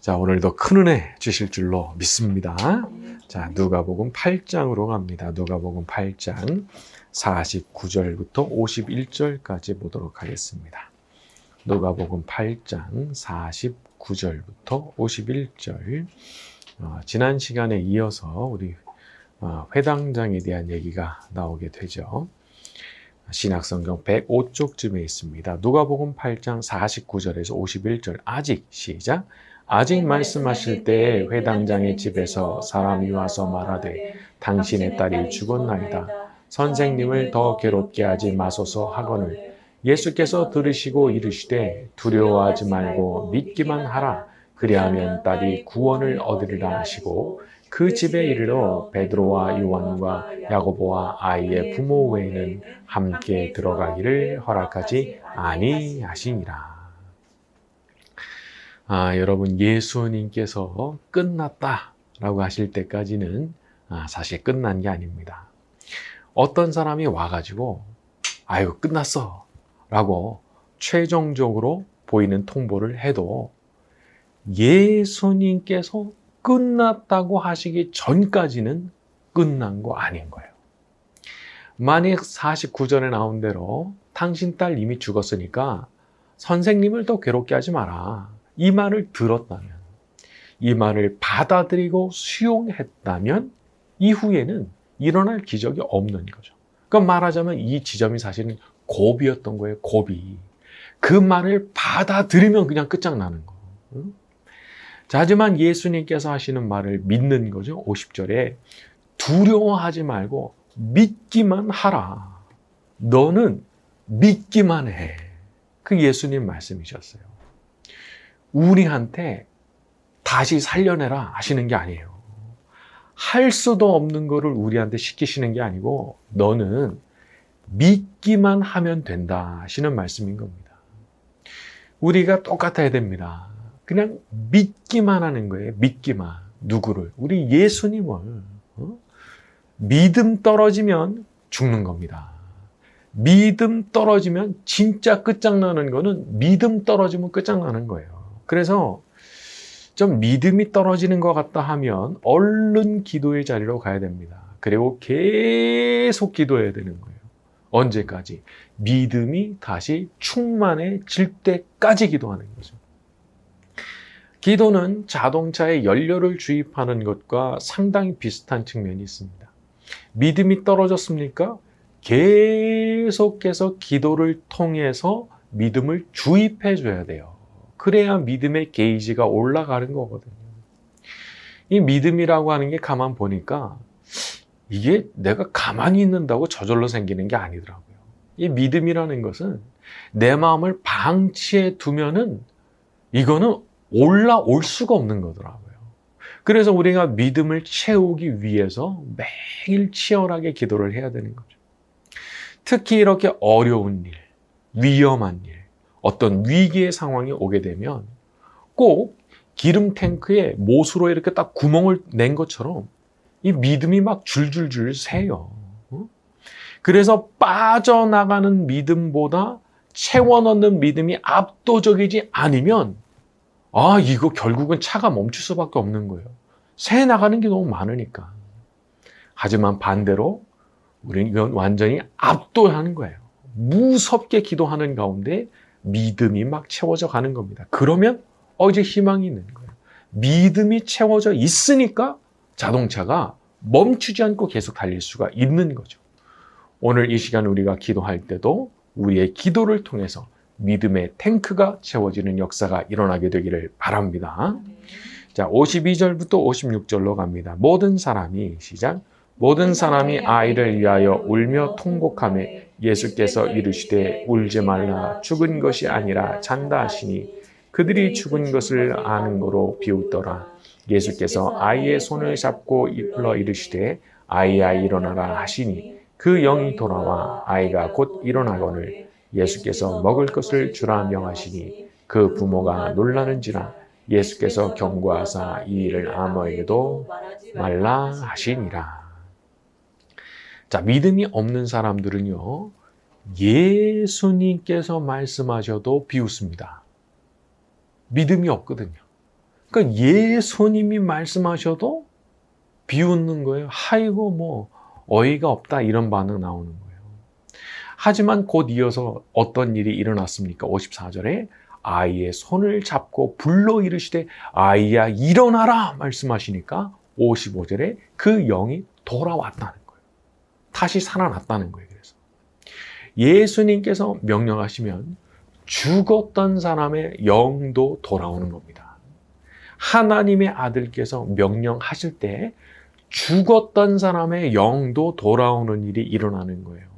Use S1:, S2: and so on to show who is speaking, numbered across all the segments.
S1: 자, 오늘도 큰 은혜 주실 줄로 믿습니다. 자, 누가복음 8장으로 갑니다. 누가복음 8장 49절부터 51절까지 보도록 하겠습니다. 누가복음 8장 49절부터 51절. 지난 시간에 이어서 우리 회당장에 대한 얘기가 나오게 되죠. 신약성경 105쪽쯤에 있습니다. 누가복음 8장 49절에서 51절. 아직 시작. 아직 말씀하실 때에 회당장의 집에서 사람이 와서 말하되 당신의 딸이 죽었나이다. 선생님을 더 괴롭게 하지 마소서 하거늘 예수께서 들으시고 이르시되 두려워하지 말고 믿기만 하라. 그리하면 딸이 구원을 얻으리라 하시고 그 집에 이르러 베드로와 요한과 야고보와 아이의 부모 외에는 함께 들어가기를 허락하지 아니하시니라. 여러분, 예수님께서 끝났다라고 하실 때까지는 사실 끝난 게 아닙니다. 어떤 사람이 와가지고 아이고 끝났어 라고 최종적으로 보이는 통보를 해도 예수님께서 끝났다고 하시기 전까지는 끝난 거 아닌 거예요. 만약 49절에 나온 대로 당신 딸 이미 죽었으니까 선생님을 더 괴롭게 하지 마라. 이 말을 들었다면, 이 말을 받아들이고 수용했다면 이후에는 일어날 기적이 없는 거죠. 그러니까 말하자면 이 지점이 사실은 고비였던 거예요. 고비. 그 말을 받아들이면 그냥 끝장나는 거. 자, 하지만 예수님께서 하시는 말을 믿는 거죠. 50절에 두려워하지 말고 믿기만 하라. 너는 믿기만 해. 그 예수님 말씀이셨어요. 우리한테 다시 살려내라 하시는 게 아니에요. 할 수도 없는 거를 우리한테 시키시는 게 아니고 너는 믿기만 하면 된다 하시는 말씀인 겁니다. 우리가 똑같아야 됩니다. 그냥 믿기만 하는 거예요. 믿기만. 누구를? 우리 예수님을. 믿음 떨어지면 죽는 겁니다. 믿음 떨어지면 진짜 끝장나는 거는 믿음 떨어지면 끝장나는 거예요. 그래서 좀 믿음이 떨어지는 것 같다 하면 얼른 기도의 자리로 가야 됩니다. 그리고 계속 기도해야 되는 거예요. 언제까지? 믿음이 다시 충만해질 때까지 기도하는 거죠. 기도는 자동차에 연료를 주입하는 것과 상당히 비슷한 측면이 있습니다. 믿음이 떨어졌습니까? 계속해서 기도를 통해서 믿음을 주입해 줘야 돼요. 그래야 믿음의 게이지가 올라가는 거거든요. 이 믿음이라고 하는 게 가만 보니까 이게 내가 가만히 있는다고 저절로 생기는 게 아니더라고요. 이 믿음이라는 것은 내 마음을 방치해 두면은 이거는 올라올 수가 없는 거더라고요. 그래서 우리가 믿음을 채우기 위해서 매일 치열하게 기도를 해야 되는 거죠. 특히 이렇게 어려운 일, 위험한 일, 어떤 위기의 상황이 오게 되면 꼭 기름 탱크에 못으로 이렇게 딱 구멍을 낸 것처럼 이 믿음이 막 줄줄줄 새요. 그래서 빠져나가는 믿음보다 채워 넣는 믿음이 압도적이지 않으면 이거 결국은 차가 멈출 수밖에 없는 거예요. 새 나가는 게 너무 많으니까. 하지만 반대로 우리는 이건 완전히 압도하는 거예요. 무섭게 기도하는 가운데 믿음이 막 채워져 가는 겁니다. 그러면 이제 희망이 있는 거예요. 믿음이 채워져 있으니까 자동차가 멈추지 않고 계속 달릴 수가 있는 거죠. 오늘 이 시간 우리가 기도할 때도 우리의 기도를 통해서 믿음의 탱크가 채워지는 역사가 일어나게 되기를 바랍니다. 자, 52절부터 56절로 갑니다. 모든 사람이 시작. 모든 사람이 아이를 위하여 울며 통곡하며 예수께서 이르시되 울지 말라 죽은 것이 아니라 잔다 하시니 그들이 죽은 것을 아는 거로 비웃더라. 예수께서 아이의 손을 잡고 불러 이르시되 아이야 일어나라 하시니 그 영이 돌아와 아이가 곧 일어나거늘 예수께서 먹을 것을 주라 명하시니 그 부모가 놀라는지라. 예수께서 경고하사 이 일을 아무에게도 말라 하시니라. 자, 믿음이 없는 사람들은요, 예수님께서 말씀하셔도 비웃습니다. 믿음이 없거든요. 그러니까 예수님이 말씀하셔도 비웃는 거예요. 아이고 뭐 어이가 없다 이런 반응 나오는 거예요. 하지만 곧 이어서 어떤 일이 일어났습니까? 54절에 아이의 손을 잡고 불러 이르시되 아이야 일어나라 말씀하시니까 55절에 그 영이 돌아왔다는 거예요. 다시 살아났다는 거예요. 그래서 예수님께서 명령하시면 죽었던 사람의 영도 돌아오는 겁니다. 하나님의 아들께서 명령하실 때 죽었던 사람의 영도 돌아오는 일이 일어나는 거예요.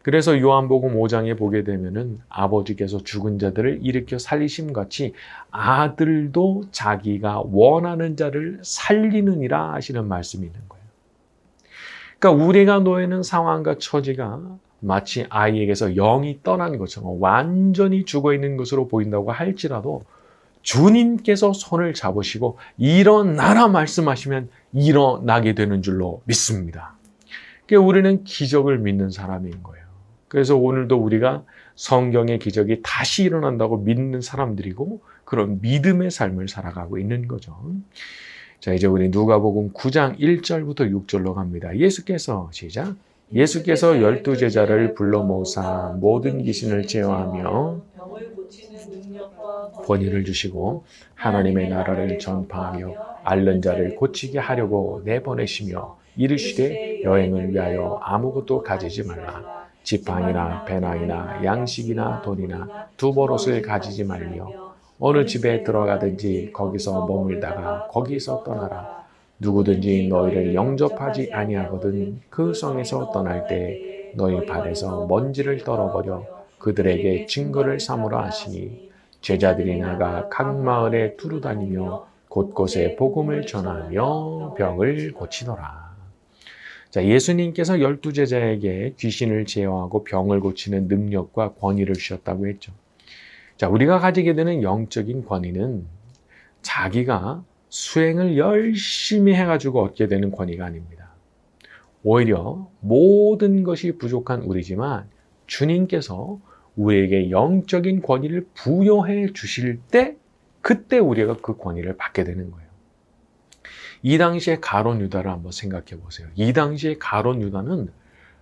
S1: 그래서 요한복음 5장에 보게 되면은 아버지께서 죽은 자들을 일으켜 살리심 같이 아들도 자기가 원하는 자를 살리느니라 하시는 말씀이 있는 거예요. 그러니까 우리가 놓여 있는 상황과 처지가 마치 아이에게서 영이 떠난 것처럼 완전히 죽어 있는 것으로 보인다고 할지라도 주님께서 손을 잡으시고 일어나라 말씀하시면 일어나게 되는 줄로 믿습니다. 그러니까 우리는 기적을 믿는 사람인 거예요. 그래서 오늘도 우리가 성경의 기적이 다시 일어난다고 믿는 사람들이고 그런 믿음의 삶을 살아가고 있는 거죠. 자, 이제 우리 누가복음 9장 1절부터 6절로 갑니다. 예수께서 시작. 예수께서 12 제자를 불러 모으사 모든 귀신을 제어하며 권위를 주시고 하나님의 나라를 전파하며 앓는 자를 고치게 하려고 내보내시며 이르시되 여행을 위하여 아무것도 가지지 말라. 지팡이나 배낭이나 양식이나 돈이나 두 버릇을 가지지 말며 어느 집에 들어가든지 거기서 머물다가 거기서 떠나라. 누구든지 너희를 영접하지 아니하거든 그 성에서 떠날 때 너희 발에서 먼지를 떨어버려 그들에게 증거를 삼으라 하시니 제자들이 나가 각 마을에 두루다니며 곳곳에 복음을 전하며 병을 고치더라. 자, 예수님께서 12 제자에게 귀신을 제어하고 병을 고치는 능력과 권위를 주셨다고 했죠. 자, 우리가 가지게 되는 영적인 권위는 자기가 수행을 열심히 해가지고 얻게 되는 권위가 아닙니다. 오히려 모든 것이 부족한 우리지만 주님께서 우리에게 영적인 권위를 부여해 주실 때 그때 우리가 그 권위를 받게 되는 거예요. 이 당시에 가룟 유다를 한번 생각해 보세요. 이 당시에 가룟 유다는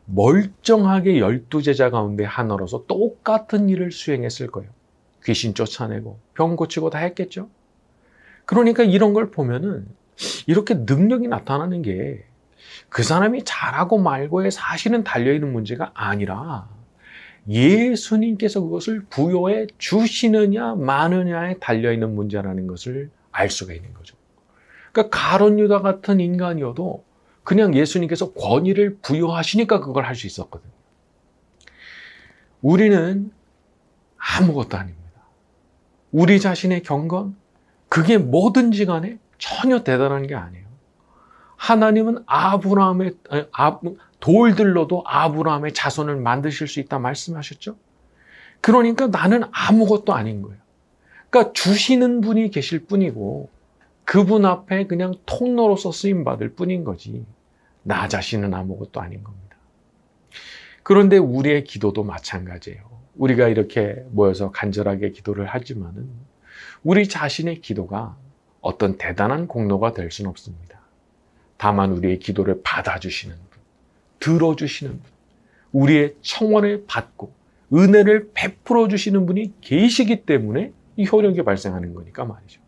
S1: 멀쩡하게 12 제자 가운데 하나로서 똑같은 일을 수행했을 거예요. 귀신 쫓아내고 병 고치고 다 했겠죠. 그러니까 이런 걸 보면은 이렇게 능력이 나타나는 게 그 사람이 잘하고 말고에 사실은 달려있는 문제가 아니라 예수님께서 그것을 부여해 주시느냐 마느냐에 달려있는 문제라는 것을 알 수가 있는 거죠. 그러니까 가룟 유다 같은 인간이어도 그냥 예수님께서 권위를 부여하시니까 그걸 할 수 있었거든요. 우리는 아무것도 아닙니다. 우리 자신의 경건, 그게 뭐든지 간에 전혀 대단한 게 아니에요. 하나님은 아브라함의 돌들로도 아브라함의 자손을 만드실 수 있다 말씀하셨죠. 그러니까 나는 아무것도 아닌 거예요. 그러니까 주시는 분이 계실 뿐이고 그분 앞에 그냥 통로로서 쓰임받을 뿐인 거지 나 자신은 아무것도 아닌 겁니다. 그런데 우리의 기도도 마찬가지예요. 우리가 이렇게 모여서 간절하게 기도를 하지만은 우리 자신의 기도가 어떤 대단한 공로가 될 수는 없습니다. 다만 우리의 기도를 받아주시는 분, 들어주시는 분, 우리의 청원을 받고 은혜를 베풀어 주시는 분이 계시기 때문에 이 효력이 발생하는 거니까 말이죠.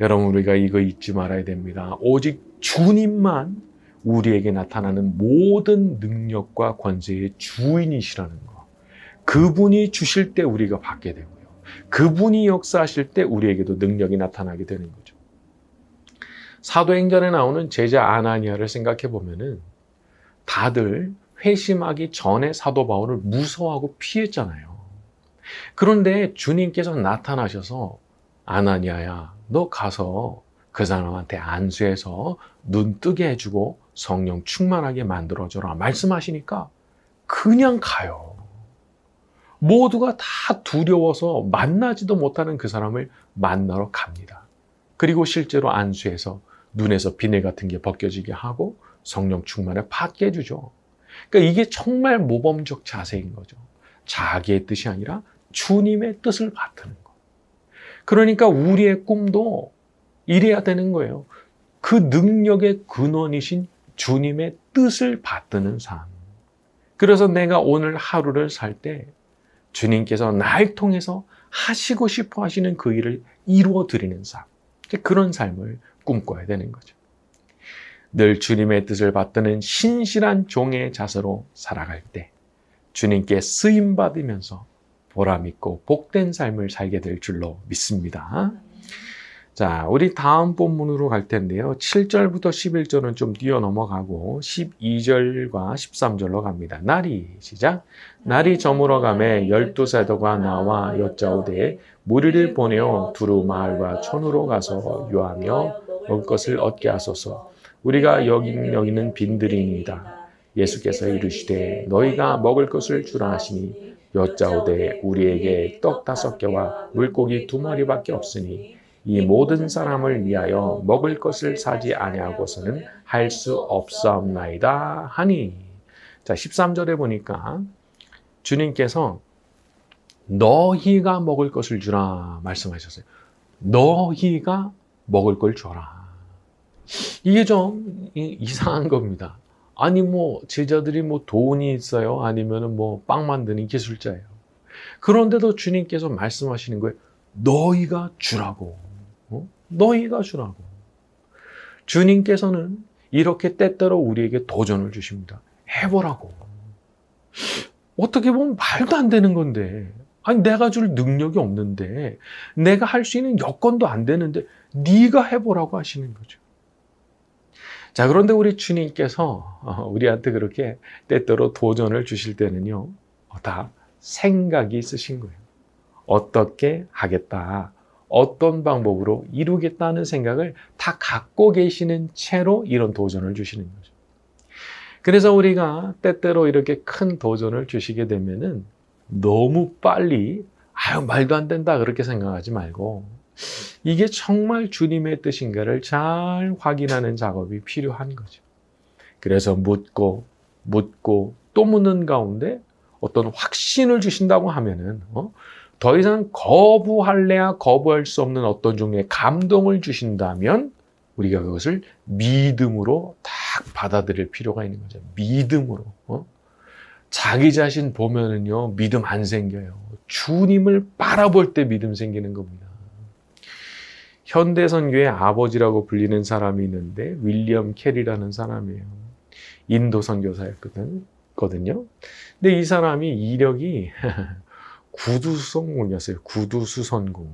S1: 여러분, 우리가 이거 잊지 말아야 됩니다. 오직 주님만 우리에게 나타나는 모든 능력과 권세의 주인이시라는 거. 그분이 주실 때 우리가 받게 되고요. 그분이 역사하실 때 우리에게도 능력이 나타나게 되는 거죠. 사도행전에 나오는 제자 아나니아를 생각해 보면은 다들 회심하기 전에 사도 바울을 무서워하고 피했잖아요. 그런데 주님께서 나타나셔서 아나니아야, 너 가서 그 사람한테 안수해서 눈 뜨게 해주고 성령 충만하게 만들어줘라 말씀하시니까 그냥 가요. 모두가 다 두려워서 만나지도 못하는 그 사람을 만나러 갑니다. 그리고 실제로 안수해서 눈에서 비늘 같은 게 벗겨지게 하고 성령 충만을 받게 해주죠. 그러니까 이게 정말 모범적 자세인 거죠. 자기의 뜻이 아니라 주님의 뜻을 받드는 거. 그러니까 우리의 꿈도 이래야 되는 거예요. 그 능력의 근원이신 주님의 뜻을 받드는 삶. 그래서 내가 오늘 하루를 살 때 주님께서 날 통해서 하시고 싶어 하시는 그 일을 이루어 드리는 삶. 그런 삶을 꿈꿔야 되는 거죠. 늘 주님의 뜻을 받드는 신실한 종의 자세로 살아갈 때 주님께 쓰임 받으면서 보람 있고 복된 삶을 살게 될 줄로 믿습니다. 자, 우리 다음 본문으로 갈 텐데요. 7절부터 11절은 좀 뛰어 넘어가고 12절과 13절로 갑니다. 날이 시작. 날이 저물어 가매 12사도가 나와 여짜오되 무리를 보내어 두루 마을과 촌으로 가서 유하며 먹을 것을 얻게 하소서. 우리가 여기는 빈들이니이다. 예수께서 이르시되 너희가 먹을 것을 주라 하시니 여짜오되 우리에게 떡 5개와 물고기 2마리밖에 없으니 이 모든 사람을 위하여 먹을 것을 사지 아니하고서는 할 수 없사옵나이다 하니. 자, 13절에 보니까 주님께서 너희가 먹을 것을 주라 말씀하셨어요. 너희가 먹을 걸 줘라. 이게 좀 이상한 겁니다. 아니 제자들이 돈이 있어요? 아니면은 빵 만드는 기술자예요. 그런데도 주님께서 말씀하시는 거예요. 너희가 주라고. 너희가 주라고. 주님께서는 이렇게 때때로 우리에게 도전을 주십니다. 해보라고. 어떻게 보면 말도 안 되는 건데, 아니 내가 줄 능력이 없는데, 내가 할 수 있는 여건도 안 되는데 네가 해보라고 하시는 거죠. 자, 그런데 우리 주님께서 우리한테 그렇게 때때로 도전을 주실 때는요, 다 생각이 있으신 거예요. 어떻게 하겠다, 어떤 방법으로 이루겠다는 생각을 다 갖고 계시는 채로 이런 도전을 주시는 거죠. 그래서 우리가 때때로 이렇게 큰 도전을 주시게 되면은 너무 빨리 말도 안 된다 그렇게 생각하지 말고 이게 정말 주님의 뜻인가를 잘 확인하는 작업이 필요한 거죠. 그래서 묻고 또 묻는 가운데 어떤 확신을 주신다고 하면은 더 이상 거부할래야 거부할 수 없는 어떤 종류의 감동을 주신다면 우리가 그것을 믿음으로 딱 받아들일 필요가 있는 거죠. 믿음으로. 자기 자신 보면은요, 믿음 안 생겨요. 주님을 바라볼 때 믿음 생기는 겁니다. 현대선교의 아버지라고 불리는 사람이 있는데 윌리엄 캐리라는 사람이에요. 인도 선교사였거든요. 근데 이 사람이 이력이 구두수선공이었어요. 구두수선공.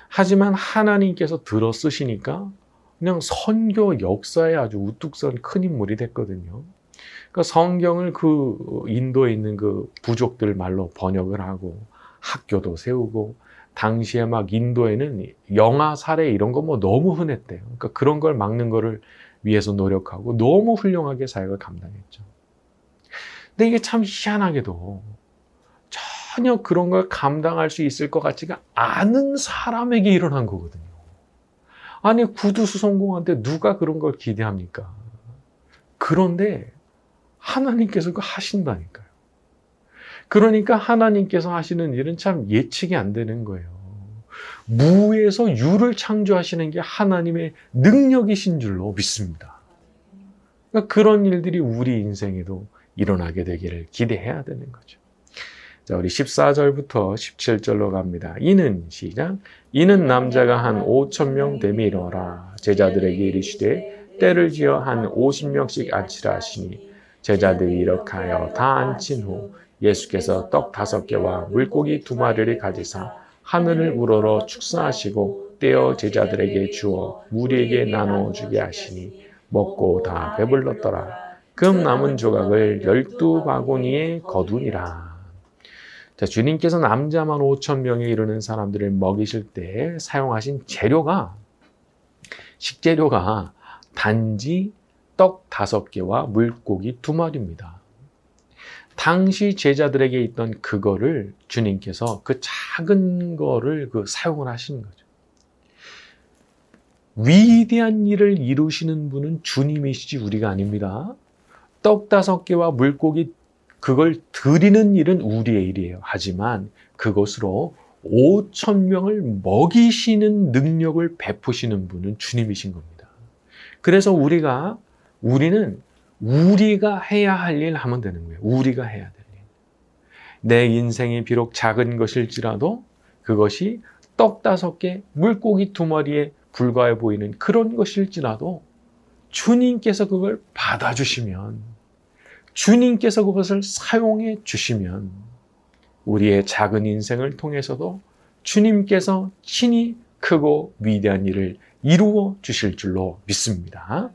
S1: 하지만 하나님께서 들어 쓰시니까 그냥 선교 역사에 아주 우뚝 선 큰 인물이 됐거든요. 그러니까 성경을 그 인도에 있는 그 부족들 말로 번역을 하고 학교도 세우고 당시에 막 인도에는 영아 살해 이런 거 너무 흔했대요. 그러니까 그런 걸 막는 거를 위해서 노력하고 너무 훌륭하게 사역을 감당했죠. 근데 이게 참 희한하게도 전혀 그런 걸 감당할 수 있을 것 같지가 않은 사람에게 일어난 거거든요. 아니 구두수선공한테 누가 그런 걸 기대합니까? 그런데 하나님께서 그거 하신다니까요. 그러니까 하나님께서 하시는 일은 참 예측이 안 되는 거예요. 무에서 유를 창조하시는 게 하나님의 능력이신 줄로 믿습니다. 그러니까 그런 일들이 우리 인생에도 일어나게 되기를 기대해야 되는 거죠. 자, 우리 14절부터 17절로 갑니다. 이는 시작. 이는 남자가 한 5,000명 되미러라. 제자들에게 이르시되 때를 지어 한 50명씩 앉히라 하시니 제자들이 이렇게 하여 다 앉힌 후 예수께서 떡 5개와 물고기 2마리를 가지사 하늘을 우러러 축사하시고 떼어 제자들에게 주어 무리에게 나누어 주게 하시니 먹고 다 배불렀더라. 금 남은 조각을 12바구니에 거두니라. 자, 주님께서 남자만 5,000명에 이르는 사람들을 먹이실 때 사용하신 식재료가 단지 떡 5개와 물고기 2마리입니다. 당시 제자들에게 있던 그거를 주님께서 그 작은 거를 사용을 하시는 거죠. 위대한 일을 이루시는 분은 주님이시지 우리가 아닙니다. 떡 5개와 물고기 그걸 드리는 일은 우리의 일이에요. 하지만 그것으로 5천 명을 먹이시는 능력을 베푸시는 분은 주님이신 겁니다. 그래서 우리는 우리가 해야 할 일 하면 되는 거예요. 우리가 해야 될 일. 내 인생이 비록 작은 것일지라도 그것이 떡 5개, 물고기 2마리에 불과해 보이는 그런 것일지라도 주님께서 그걸 받아주시면, 주님께서 그것을 사용해 주시면 우리의 작은 인생을 통해서도 주님께서 친히 크고 위대한 일을 이루어 주실 줄로 믿습니다.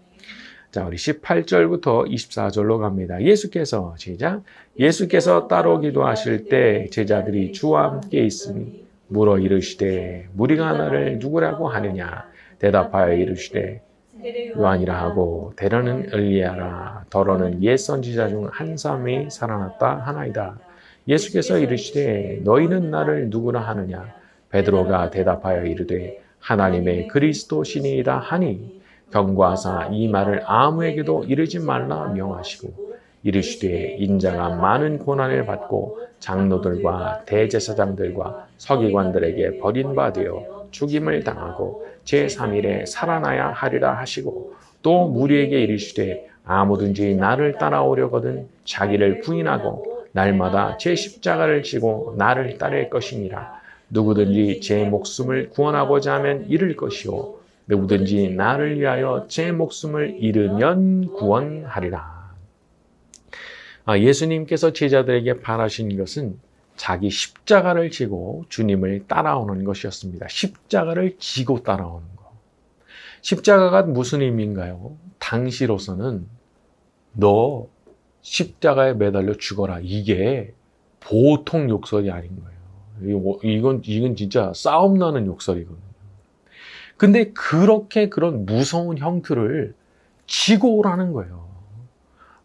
S1: 자, 우리 18절부터 24절로 갑니다. 예수께서 시작. 예수께서 따로 기도하실 때 제자들이 주와 함께 있으니 물어 이르시되 무리가 나를 누구라고 하느냐? 대답하여 이르시되 요한이라 하고 대러는 엘리야라 더러는 옛 선지자 중 한 사람이 살아났다 하나이다. 예수께서 이르시되 너희는 나를 누구라 하느냐? 베드로가 대답하여 이르되 하나님의 그리스도시니이다 하니 경고하사 이 말을 아무에게도 이르지 말라 명하시고 이르시되 인자가 많은 고난을 받고 장로들과 대제사장들과 서기관들에게 버림받아 죽임을 당하고 제3일에 살아나야 하리라 하시고 또 무리에게 이르시되 아무든지 나를 따라오려거든 자기를 부인하고 날마다 제 십자가를 지고 나를 따를 것이니라. 누구든지 제 목숨을 구원하고자 하면 잃을 것이요 누구든지 나를 위하여 제 목숨을 잃으면 구원하리라. 예수님께서 제자들에게 바라신 것은 자기 십자가를 지고 주님을 따라오는 것이었습니다. 십자가를 지고 따라오는 것. 십자가가 무슨 의미인가요? 당시로서는 너 십자가에 매달려 죽어라. 이게 보통 욕설이 아닌 거예요. 이건 진짜 싸움 나는 욕설이거든요. 근데 그런 무서운 형틀을 지고 오라는 거예요.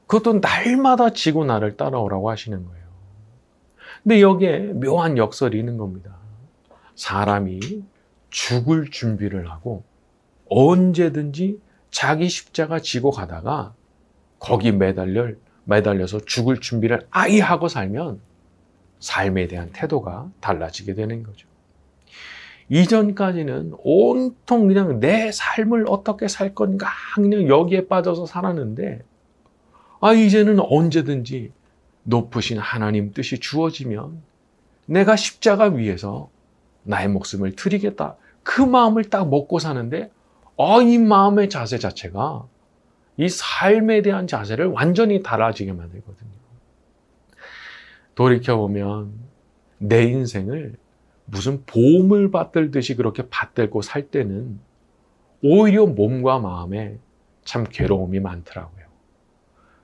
S1: 그것도 날마다 지고 나를 따라오라고 하시는 거예요. 근데 여기에 묘한 역설이 있는 겁니다. 사람이 죽을 준비를 하고 언제든지 자기 십자가 지고 가다가 거기 매달려서 죽을 준비를 아예 하고 살면 삶에 대한 태도가 달라지게 되는 거죠. 이전까지는 온통 그냥 내 삶을 어떻게 살 건가 그냥 여기에 빠져서 살았는데 이제는 언제든지 높으신 하나님 뜻이 주어지면 내가 십자가 위에서 나의 목숨을 드리겠다. 그 마음을 딱 먹고 사는데 이 마음의 자세 자체가 이 삶에 대한 자세를 완전히 달라지게 만들거든요. 돌이켜보면 내 인생을 무슨 보물 받들듯이 그렇게 받들고 살 때는 오히려 몸과 마음에 참 괴로움이 많더라고요.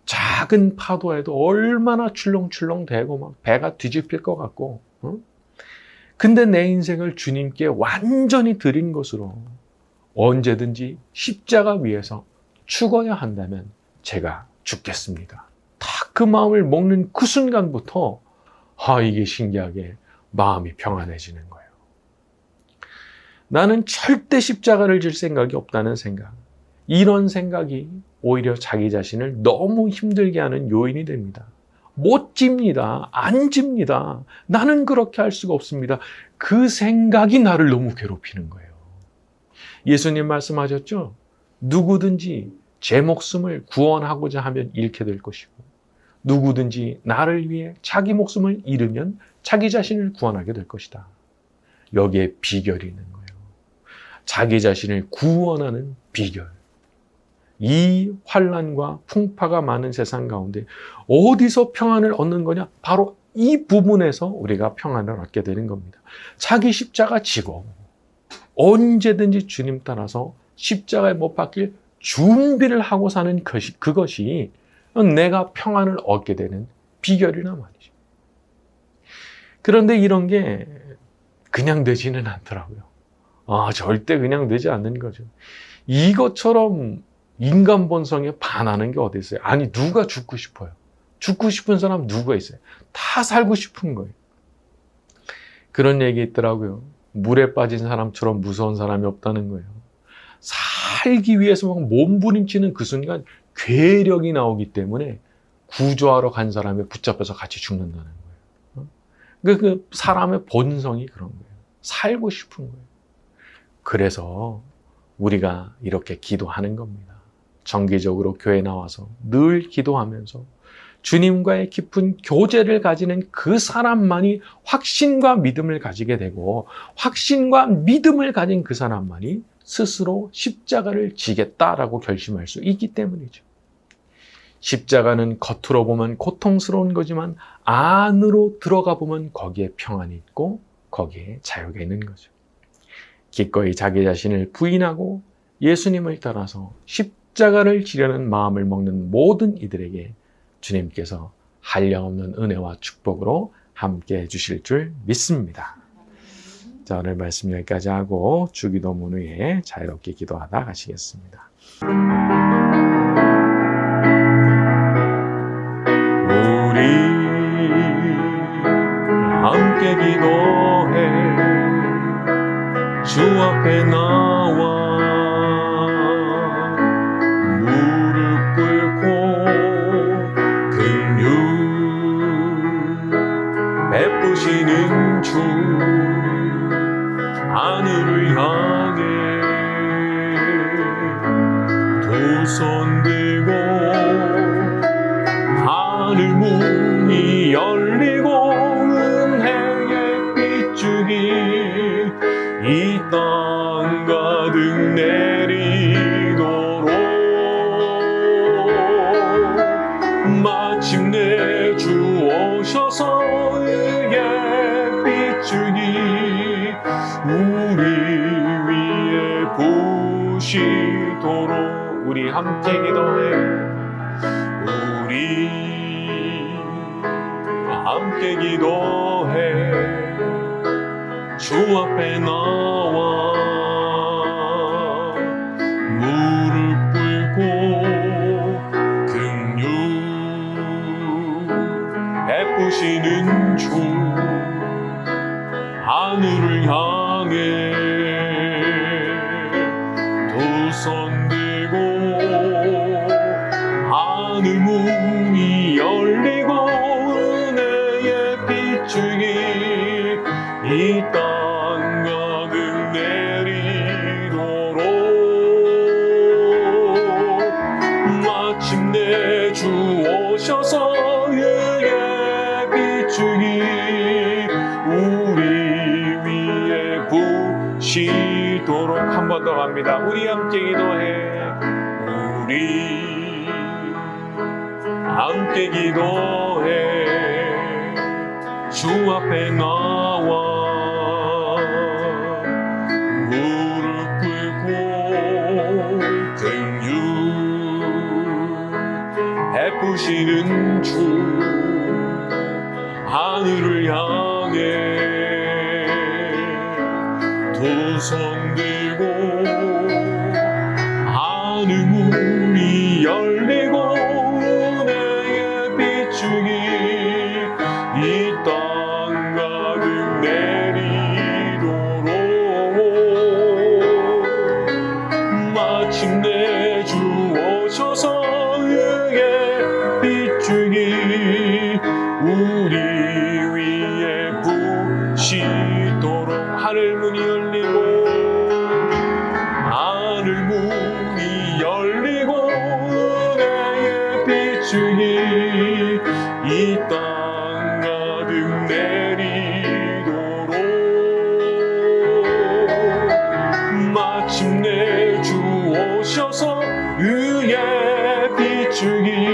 S1: 작은 파도에도 얼마나 출렁출렁대고 막 배가 뒤집힐 것 같고 근데 내 인생을 주님께 완전히 드린 것으로 언제든지 십자가 위에서 죽어야 한다면 제가 죽겠습니다. 딱 그 마음을 먹는 그 순간부터 이게 신기하게 마음이 평안해지는 거예요. 나는 절대 십자가를 질 생각이 없다는 생각. 이런 생각이 오히려 자기 자신을 너무 힘들게 하는 요인이 됩니다. 못 집니다. 안 집니다. 나는 그렇게 할 수가 없습니다. 그 생각이 나를 너무 괴롭히는 거예요. 예수님 말씀하셨죠? 누구든지 제 목숨을 구원하고자 하면 잃게 될 것이고 누구든지 나를 위해 자기 목숨을 잃으면 자기 자신을 구원하게 될 것이다. 여기에 비결이 있는 거예요. 자기 자신을 구원하는 비결. 이 환난과 풍파가 많은 세상 가운데 어디서 평안을 얻는 거냐? 바로 이 부분에서 우리가 평안을 얻게 되는 겁니다. 자기 십자가 지고 언제든지 주님 따라서 십자가에 못 박힐 준비를 하고 사는 그것이 내가 평안을 얻게 되는 비결이란 말이죠. 그런데 이런 게 그냥 되지는 않더라고요. 절대 그냥 되지 않는 거죠. 이것처럼 인간 본성에 반하는 게 어디 있어요? 누가 죽고 싶어요? 죽고 싶은 사람 누가 있어요? 다 살고 싶은 거예요. 그런 얘기 있더라고요. 물에 빠진 사람처럼 무서운 사람이 없다는 거예요. 살기 위해서 막 몸부림치는 그 순간 괴력이 나오기 때문에 구조하러 간 사람에 붙잡혀서 같이 죽는다는 거예요. 그 사람의 본성이 그런 거예요. 살고 싶은 거예요. 그래서 우리가 이렇게 기도하는 겁니다. 정기적으로 교회 나와서 늘 기도하면서 주님과의 깊은 교제를 가지는 그 사람만이 확신과 믿음을 가지게 되고, 확신과 믿음을 가진 그 사람만이 스스로 십자가를 지겠다라고 결심할 수 있기 때문이죠. 십자가는 겉으로 보면 고통스러운 거지만 안으로 들어가 보면 거기에 평안이 있고 거기에 자유가 있는 거죠. 기꺼이 자기 자신을 부인하고 예수님을 따라서 십자가를 지려는 마음을 먹는 모든 이들에게 주님께서 한량없는 은혜와 축복으로 함께 해주실 줄 믿습니다. 자, 오늘 말씀 여기까지 하고 주기도문 후에 자유롭게 기도하다 가시겠습니다. 우리 함께 기도해 주 앞에 나와 무릎 꿇고 긍휼 베푸시는 주 하늘을 향해 두 손 들고 하늘 문이 열리고 은혜의 빗줄기 이 땅 가득 내리도록 마침내 주 오셔서 의의 빗줄기 우리 위에 부시도록. 우리 함께 기도해. 우리 함께 기도해. 주 앞에 나와 무릎 꿇고 긍휼 베푸시는 주 하늘을 향해 두 손 들고 하늘 문이 열리고 은혜의 빗줄기 이 땅 가득 내리도록 마침내 주 오셔서 의의 빗줄기 우리 위에 부시도록. 한 번 더 갑니다. 우리 함께 기도해. 우리 함께 기도해. 주 앞에 나와 무릎 꿇고 긍휼 베푸시는 주 하늘을 향해 두 손 들고 하늘 문이 열리고 은혜의 빗줄기 이 땅 가득 내리도록 마침내 주 오셔서 의의 빗줄기 우리 위에 부시도록. 하늘 문이 열리고 하늘 문이 열리고 은혜의 빗줄기 이 땅 가득 내리도록 마침내 주 오셔서 의의 빗줄기